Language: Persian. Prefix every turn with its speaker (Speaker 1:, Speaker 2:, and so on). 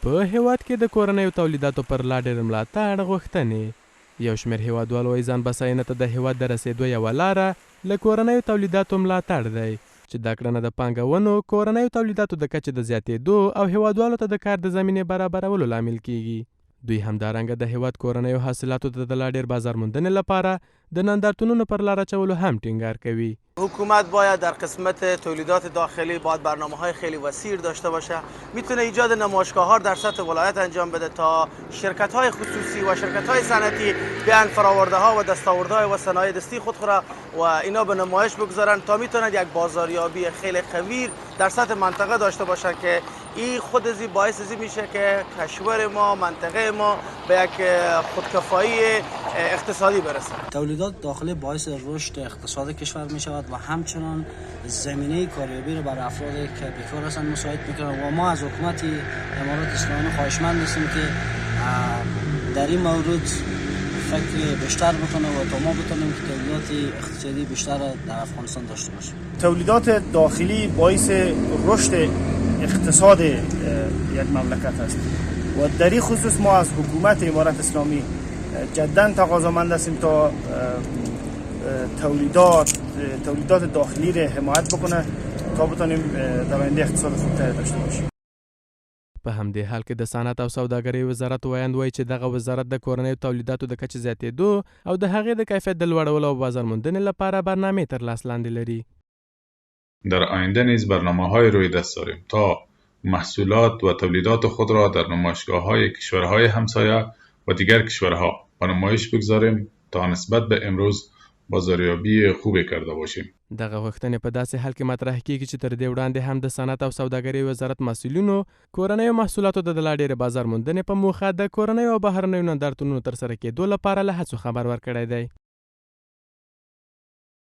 Speaker 1: په هیواد کې د کورنیو تولیداتو پر لا ډېر ملاتړ غوښتنې. یو شمېر هیوادوال وایي ځان بساینې ته د هیواد د رسېدو یوه لاره له کورنیو تولیداتو ملاتړ دی، چې دا کړنه د پانګونو، کورنیو تولیداتو د کچې د زیاتېدو او هیوادوالو ته د کار د زمینې برابرولو لامل کیږي. دوی همدارنګه د هیواد کورنیو حاصلاتو ته د لا ډېر بازار موندنې لپاره د نندارتونونو پر لار اچولو هم ټینګار کوي.
Speaker 2: حکومت باید در قسمت تولیدات داخلی باید برنامه‌های خیلی وسیع داشته باشه. میتونه ایجاد نمایشگاه‌ها در سطح ولایت انجام بده تا شرکت‌های خصوصی و شرکت‌های صنعتی بیان فرآورده‌ها و دستاوردهای و صنایع دستی خود را و اینا به نمایش بگذارن تا میتونن یک بازاریابی خیلی قوی در سطح منطقه داشته باشن که این خود از باعث از میشه که کشور ما، منطقه ما به یک خودکفایی اقتصادی برسه.
Speaker 3: تولیدات داخلی باعث رشد اقتصاد کشور می شود و همچنان زمینه کاریابی رو برای افرادی که بیکار هستند مساعد میکنه و ما از حکومت امارات اسلامی خواهشمند هستیم که در این مورد فکر بیشتر بکنه و تا ما بتونیم که تولیدات اقتصادی بیشتر در افغانستان داشته باشیم.
Speaker 4: تولیدات داخلی باعث رشد اقتصاد یک مملکت است و در این خصوص ما از حکومت امارات اسلامی جدا تقاضامند هستیم تا تولیدات داخلی را حمایت بکنه تا بتونیم در آینده اقتصاد خوبتری داشته باشیم.
Speaker 1: په همدې حال کې د صنعت او سوداګرۍ وزارت وایند وایي چې دغه وزارت د کورنیو تولیداتو د کچې زیاتېدو او د هغې د کیفیت د لوړولو او بازار موندنې لپاره برنامې تر لاس لاندې لري.
Speaker 5: در آینده نیز برنامه‌های روی دست داریم تا محصولات و تولیدات خود را در نمایشگاه‌های کشورهای همسایه و دیگر کشورها به نمایش بگذاریم تا نسبت به امروز بازاریابی خوبی کرده باشیم.
Speaker 1: دغه غوښتنې په داسې حال کې مطرح کیږي چې تر دې وړاندې هم د صنعت او سوداګرۍ وزارت مسؤلینو کورنیو محصولاتو د لا ډېرې بازار موندنې په موخه د کورنیو او بهرنیو نندارتونونو ترسره کېدو لپاره له هڅو خبر ورکړی دی.